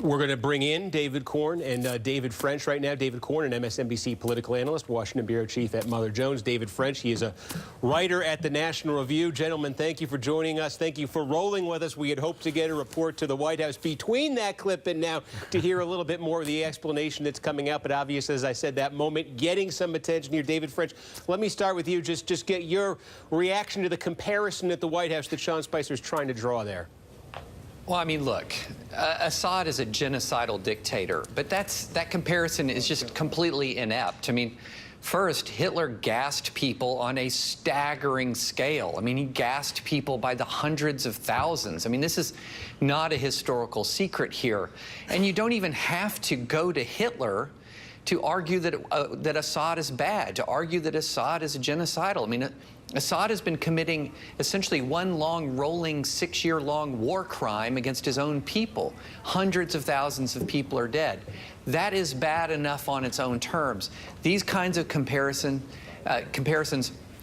We're going to bring in David Corn and David French right now. David Corn, an MSNBC political analyst, Washington bureau chief at Mother Jones. David French, he is a writer at the National Review. Gentlemen, thank you for joining us. Thank you for rolling with us. We had hoped to get a report to the White House between that clip and now to hear a little bit more of the explanation that's coming out. But obviously, as I said, that moment getting some attention here. David French, let me start with you. Just get your reaction to the comparison at the White House that Sean Spicer is trying to draw there. Well, I mean, look, Assad is a genocidal dictator, but that comparison is just completely inept. I mean, first, Hitler gassed people on a staggering scale. I mean, he gassed people by the hundreds of thousands. I mean, this is not a historical secret here. And you don't even have to go to Hitler to argue that Assad is bad, to argue that Assad is genocidal. I mean, Assad has been committing essentially one long, rolling, 6-year-long war crime against his own people. Hundreds of thousands of people are dead. That is bad enough on its own terms. These kinds of comparisons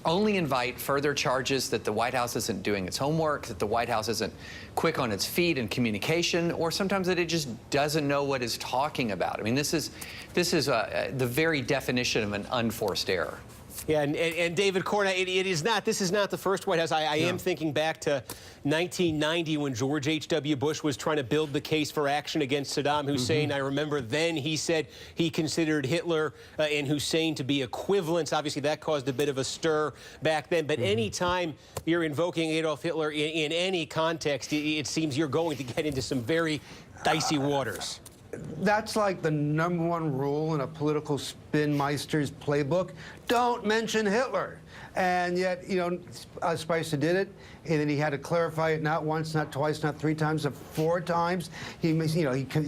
only invite further charges that the White House isn't doing its homework, that the White House isn't quick on its feet in communication, or sometimes that it just doesn't know what it's talking about. I mean, this is the very definition of an unforced error. Yeah, and David Corn, this is not the first White House. I am thinking back to 1990 when George H.W. Bush was trying to build the case for action against Saddam Hussein. I remember then he said he considered Hitler and Hussein to be equivalents. Obviously, that caused a bit of a stir back then. But any time you're invoking Adolf Hitler in any context, it seems you're going to get into some very dicey waters. That's like the #1 rule in a political spin-meister's playbook. Don't mention Hitler. And yet, you know, Spicer did it, and then he had to clarify it not once, not twice, not 3 times, but 4 times. He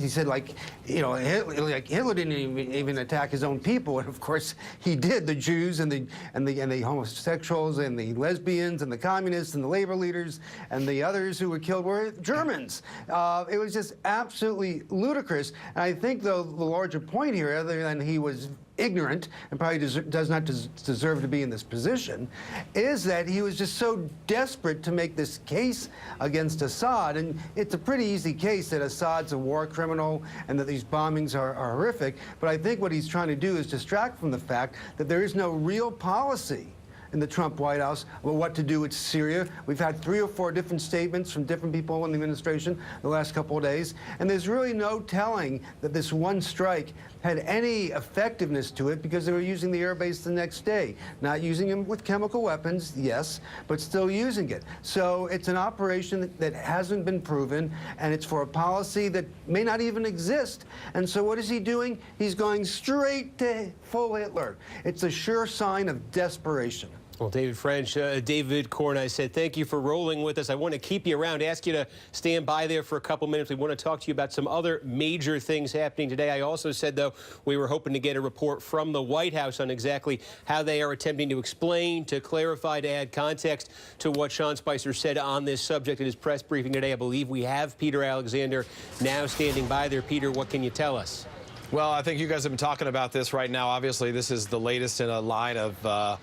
said, like, you know, Hitler didn't even attack his own people, and of course he did. The Jews and the homosexuals and the lesbians and the communists and the labor leaders and the others who were killed were Germans. It was just absolutely ludicrous. And I think, though, the larger point here, other than he was ignorant and probably does not deserve to be in this position, is that he was just so desperate to make this case against Assad. And it's a pretty easy case that Assad's a war criminal and that these bombings are horrific. But I think what he's trying to do is distract from the fact that there is no real policy in the Trump White House about what to do with Syria. We've had 3 or 4 different statements from different people in the administration the last couple of days, and there's really no telling that this one strike had any effectiveness to it because they were using the airbase the next day. Not using them with chemical weapons, yes, but still using it. So it's an operation that hasn't been proven, and it's for a policy that may not even exist. And so what is he doing? He's going straight to full Hitler. It's a sure sign of desperation. Well, David French, David Corn, I said thank you for rolling with us. I want to keep you around, ask you to stand by there for a couple minutes. We want to talk to you about some other major things happening today. I also said, though, we were hoping to get a report from the White House on exactly how they are attempting to explain, to clarify, to add context to what Sean Spicer said on this subject in his press briefing today. I believe we have Peter Alexander now standing by there. Peter, what can you tell us? Well, I think you guys have been talking about this right now. Obviously, this is the latest in a line of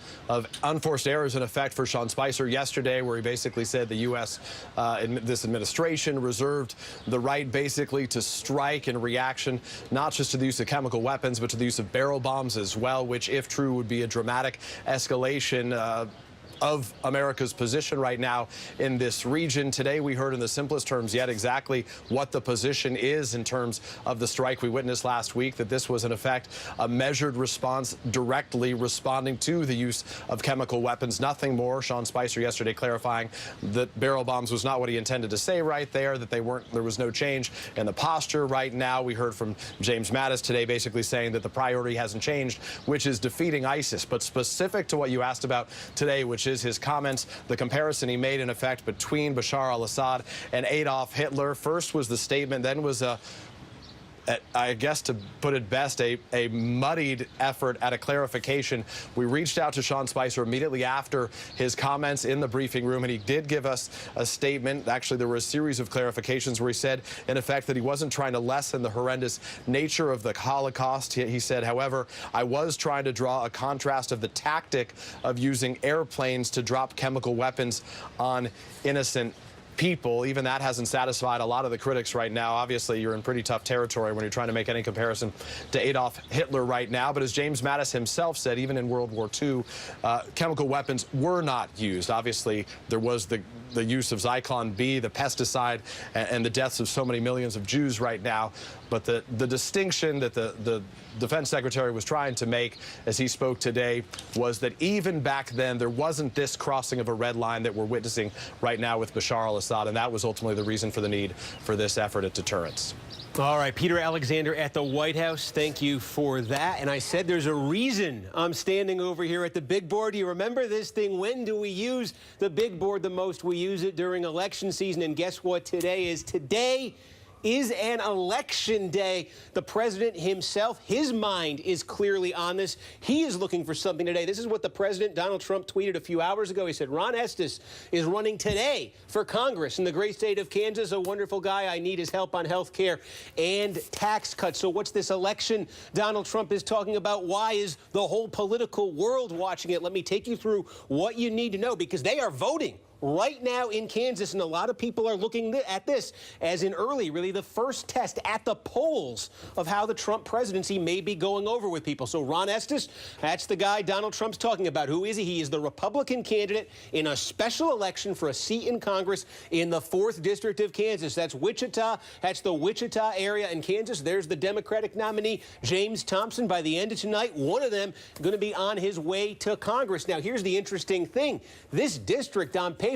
unforced errors in effect for Sean Spicer yesterday, where he basically said the U.S., this administration, reserved the right basically to strike in reaction, not just to the use of chemical weapons, but to the use of barrel bombs as well, which, if true, would be a dramatic escalation of America's position right now in this region. Today, we heard in the simplest terms yet exactly what the position is in terms of the strike we witnessed last week, that this was, in effect, a measured response directly responding to the use of chemical weapons, nothing more. Sean Spicer yesterday clarifying that barrel bombs was not what he intended to say right there, that there was no change in the posture right now. We heard from James Mattis today basically saying that the priority hasn't changed, which is defeating ISIS. But specific to what you asked about today, which is his comments, the comparison he made, in effect, between Bashar al-Assad and Adolf Hitler. First was the statement, then was I guess, to put it best, a muddied effort at a clarification. We reached out to Sean Spicer immediately after his comments in the briefing room, and he did give us a statement. Actually, there were a series of clarifications where he said, in effect, that he wasn't trying to lessen the horrendous nature of the Holocaust. He said, however, I was trying to draw a contrast of the tactic of using airplanes to drop chemical weapons on innocent people. Even that hasn't satisfied a lot of the critics right now. Obviously, you're in pretty tough territory when you're trying to make any comparison to Adolf Hitler right now. But as James Mattis himself said, even in World War II, chemical weapons were not used. Obviously, there was the use of Zyklon B, the pesticide, and the deaths of so many millions of Jews right now. But the distinction that the defense secretary was trying to make as he spoke today was that even back then, there wasn't this crossing of a red line that we're witnessing right now with Bashar al-Assad, and that was ultimately the reason for the need for this effort at deterrence. All right, Peter Alexander at the White House, thank you for that. And I said there's a reason I'm standing over here at the big board. Do you remember this thing? When do we use the big board the most? We use it during election season. And guess what today is? Today is an election day. The president himself, his mind is clearly on this. He is looking for something today. This is what the president, Donald Trump, tweeted a few hours ago. He said, Ron Estes is running today for Congress in the great state of Kansas. A wonderful guy. I need his help on health care and tax cuts. So what's this election Donald Trump is talking about? Why is the whole political world watching it? Let me take you through what you need to know, because they are voting right now in Kansas, and a lot of people are looking at this as an early, really the first test at the polls of how the Trump presidency may be going over with people. So Ron Estes, that's the guy Donald Trump's talking about. Who is he? He is the Republican candidate in a special election for a seat in Congress in the 4th District of Kansas. That's Wichita. That's the Wichita area in Kansas. There's the Democratic nominee, James Thompson. By the end of tonight, one of them going to be on his way to Congress. Now, here's the interesting thing. This district on paper,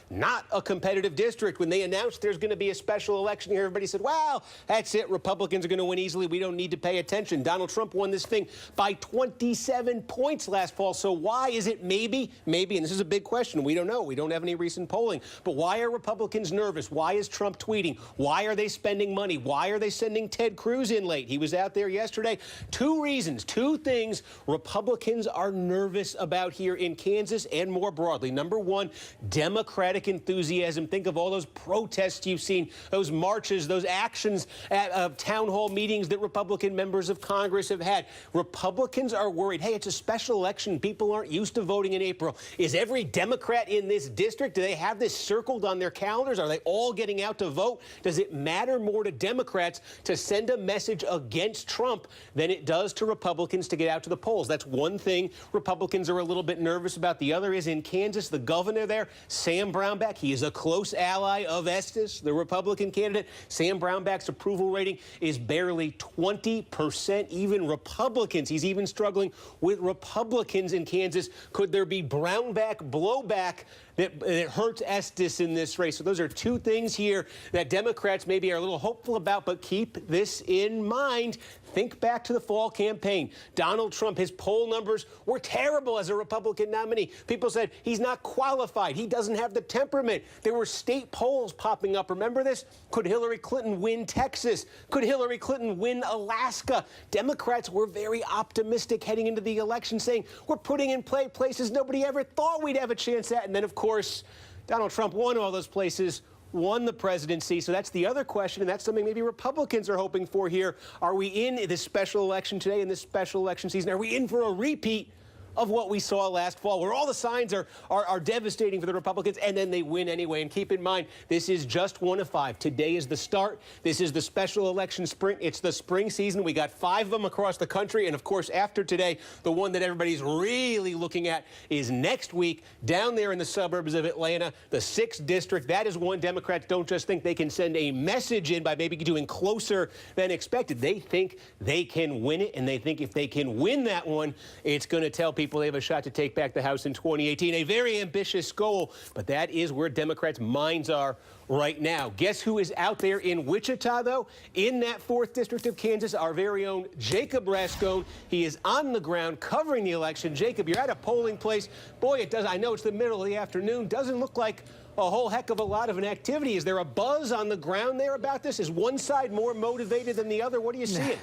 not a competitive district. When they announced there's going to be a special election here, everybody said, wow, that's it. Republicans are going to win easily. We don't need to pay attention. Donald Trump won this thing by 27 points last fall. So why is it maybe, and this is a big question, we don't know. We don't have any recent polling. But why are Republicans nervous? Why is Trump tweeting? Why are they spending money? Why are they sending Ted Cruz in late? He was out there yesterday. 2 reasons, 2 things Republicans are nervous about here in Kansas and more broadly. Number 1, Democratic enthusiasm. Think of all those protests you've seen, those marches, those actions at town hall meetings that Republican members of Congress have had. Republicans are worried, hey, it's a special election. People aren't used to voting in April. Is every Democrat in this district, do they have this circled on their calendars? Are they all getting out to vote? Does it matter more to Democrats to send a message against Trump than it does to Republicans to get out to the polls? That's one thing Republicans are a little bit nervous about. The other is in Kansas, the governor there, Sam Brownback, he is a close ally of Estes, the Republican candidate. Sam Brownback's approval rating is barely 20%. Even Republicans, he's even struggling with Republicans in Kansas. Could there be Brownback blowback that hurts Estes in this race? So those are 2 things here that Democrats maybe are a little hopeful about, but keep this in mind. Think back to the fall campaign. Donald Trump, his poll numbers were terrible as a Republican nominee. People said he's not qualified. He doesn't have the temperament. There were state polls popping up. Remember this? Could Hillary Clinton win Texas? Could Hillary Clinton win Alaska? Democrats were very optimistic heading into the election, saying we're putting in places nobody ever thought we'd have a chance at. And then, of course, Donald Trump won all those places, won the presidency. So that's the other question, and that's something maybe Republicans are hoping for here. Are we in this special election today, in this special election season? Are we in for a repeat of what we saw last fall, where all the signs are devastating for the Republicans, and then they win anyway? And keep in mind, this is just 1 of 5. Today is the start. This is the special election spring. It's the spring season. We got 5 of them across the country. And, of course, after today, the one that everybody's really looking at is next week down there in the suburbs of Atlanta, the 6th district. That is one Democrats don't just think they can send a message in by maybe doing closer than expected. They think they can win it, and they think if they can win that one, it's going to tell people they have a shot to take back the House in 2018. A very ambitious goal, but that is where Democrats' minds are right now. Guess who is out there in Wichita, though? In that 4th District of Kansas, our very own Jacob Rascone. He is on the ground covering the election. Jacob, you're at a polling place. Boy, it does. I know it's the middle of the afternoon. Doesn't look like a whole heck of a lot of an activity. Is there a buzz on the ground there about this? Is one side more motivated than the other? What are you seeing?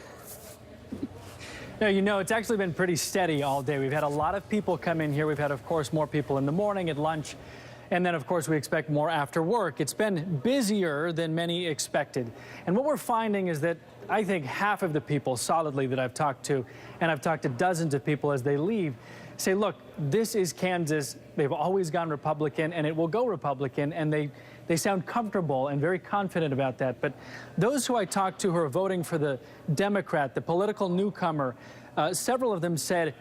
No, you know, it's actually been pretty steady all day. We've had a lot of people come in here. We've had, of course, more people in the morning at lunch. And then, of course, we expect more after work. It's been busier than many expected. And what we're finding is that I think half of the people solidly that I've talked to, and I've talked to dozens of people as they leave, say, look, this is Kansas. They've always gone Republican, and it will go Republican. And they They sound comfortable and very confident about that. But those who I talked to who are voting for the Democrat, the political newcomer, several of them said,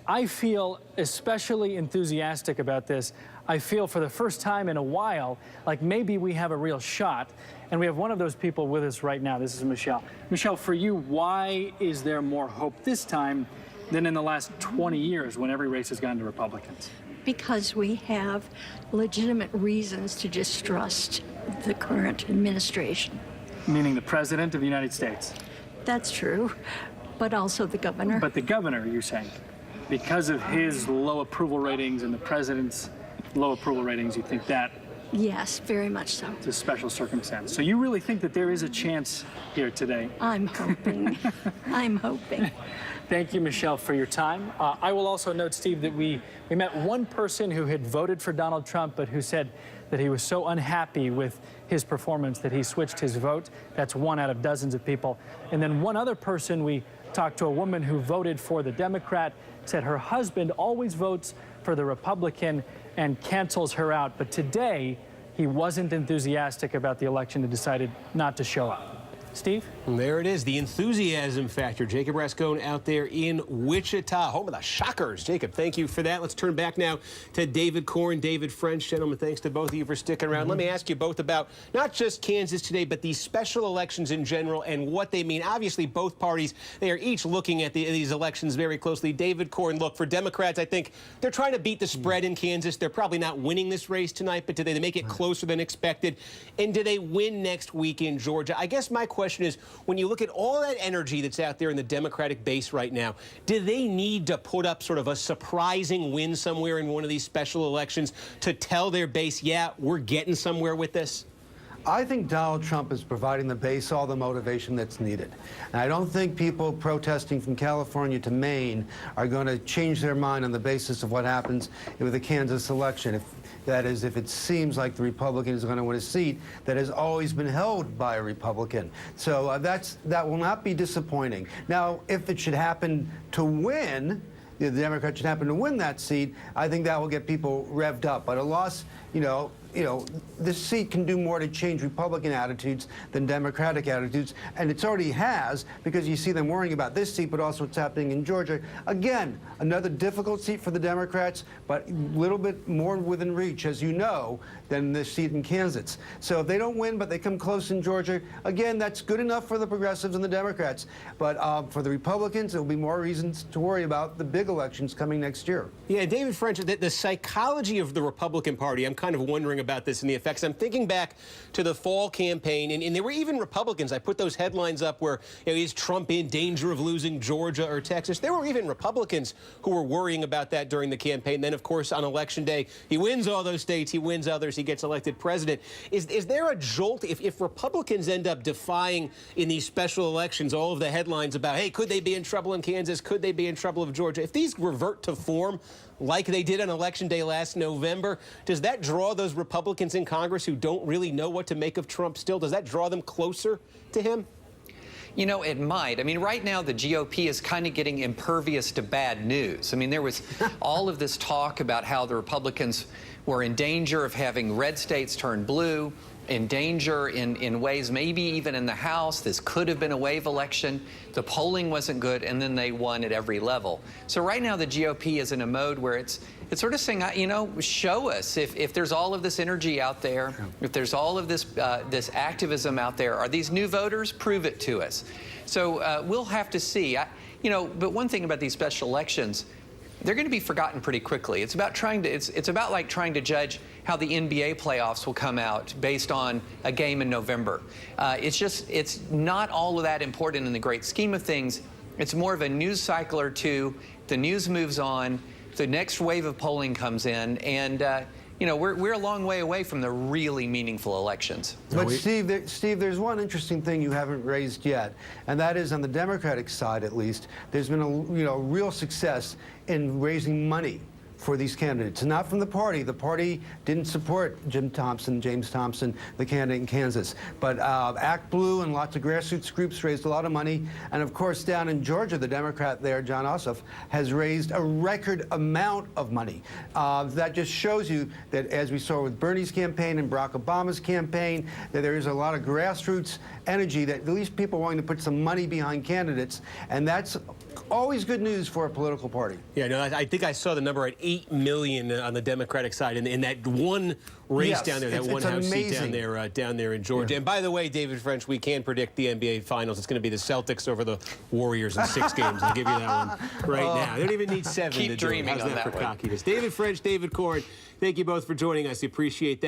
I feel especially enthusiastic about this. I feel for the first time in a while like maybe we have a real shot. And we have one of those people with us right now. This is Michelle. Michelle, for you, why is there more hope this time than in the last 20 years when every race has gone to Republicans? Because we have legitimate reasons to distrust the current administration. Meaning the President of the United States? That's true, but also the governor. But the governor, you're saying, because of his low approval ratings and the President's low approval ratings, you think that Yes, very much so. it's a special circumstance. So you really think that there is a chance here today? I'm hoping. I'm hoping. Thank you, Michelle, for your time. I will also note, Steve, that we met one person who had voted for Donald Trump, but who said that he was so unhappy with his performance that he switched his vote. That's one out of dozens of people. And then one other person, we talked to a woman who voted for the Democrat, said her husband always votes for the Republican and cancels her out. But today, he wasn't enthusiastic about the election and decided not to show up. Steve? And there it is, the enthusiasm factor. Jacob Rascone out there in Wichita, home of the Shockers. Jacob, thank you for that. Let's turn back now to David Corn, David French. Gentlemen, thanks to both of you for sticking around. Let me ask you both about not just Kansas today, but these special elections in general and what they mean. Obviously, both parties, they are each looking at these elections very closely. David Corn, look, for Democrats, I think they're trying to beat the spread in Kansas. They're probably not winning this race tonight, but do they make it closer than expected? And do they win next week in Georgia? I guess my question is, when you look at all that energy that's out there in the Democratic base right now, do they need to put up sort of a surprising win somewhere in one of these special elections to tell their base, yeah, we're getting somewhere with this? I think Donald Trump is providing the base all the motivation that's needed. And I don't think people protesting from California to Maine are going to change their mind on the basis of what happens with the Kansas election. That is, if it seems like the Republican is going to win a seat that has always been held by a Republican. So that will not be disappointing. Now, if it should happen to win, the Democrats should happen to win that seat, I think that will get people revved up. But a loss, this seat can do more to change Republican attitudes than Democratic attitudes, and it already has, because you see them worrying about this seat, but also what's happening in Georgia. Again, another difficult seat for the Democrats, but a little bit more within reach, as you know, than this seat in Kansas. So if they don't win, but they come close in Georgia, again, that's good enough for the progressives and the Democrats. But for the Republicans, there will be more reasons to worry about the big elections coming next year. Yeah, David French, the psychology of the Republican Party, I'm kind of wondering about this and the effects. I'm thinking back to the fall campaign, and there were even Republicans. I put those headlines up where, is Trump in danger of losing Georgia or Texas? There were even Republicans who were worrying about that during the campaign. Then, of course, on Election Day, he wins all those states, he wins others, he gets elected president. Is there a jolt if Republicans end up defying in these special elections all of the headlines about, hey, could they be in trouble in Kansas? Could they be in trouble of Georgia? If these revert to form like they did on Election Day last November, does that draw those Republicans in Congress who don't really know what to make of Trump still? Does that draw them closer to him? It might. I mean, right now the GOP is kind of getting impervious to bad news. I mean, there was all of this talk about how the Republicans were in danger of having red states turn blue, in danger in ways maybe even in the House. This could have been a wave election. The polling wasn't good, and then they won at every level. So right now the GOP is in a mode where it's sort of saying, show us if there's all of this energy out there, if there's all of this this activism out there. Are these new voters? Prove it to us. So we'll have to see. But one thing about these special elections, they're going to be forgotten pretty quickly. It's about trying to judge how the NBA playoffs will come out based on a game in November. It's not all of that important in the great scheme of things. It's more of a news cycle or two. The news moves on. The next wave of polling comes in, and we're a long way away from the really meaningful elections. But Steve, there's one interesting thing you haven't raised yet, and that is on the Democratic side, at least, there's been a real success in raising money for these candidates, not from the party. The party didn't support James Thompson, the candidate in Kansas. But Act Blue and lots of grassroots groups raised a lot of money. And of course, down in Georgia, the Democrat there, John Ossoff, has raised a record amount of money. That just shows you that, as we saw with Bernie's campaign and Barack Obama's campaign, that there is a lot of grassroots energy, that at least people are willing to put some money behind candidates. And that's always good news for a political party. Yeah, no, I think I saw the number at 8 million on the Democratic side in that one race Yes, down there, that one House seat down there in Georgia. Yeah. And by the way, David French, we can predict the NBA Finals. It's going to be the Celtics over the Warriors in 6 games. I'll give you that one right now. They don't even need 7 Keep to do it. dreaming How's on that that for one. cockiness? David French, David Corn, thank you both for joining us. Appreciate that.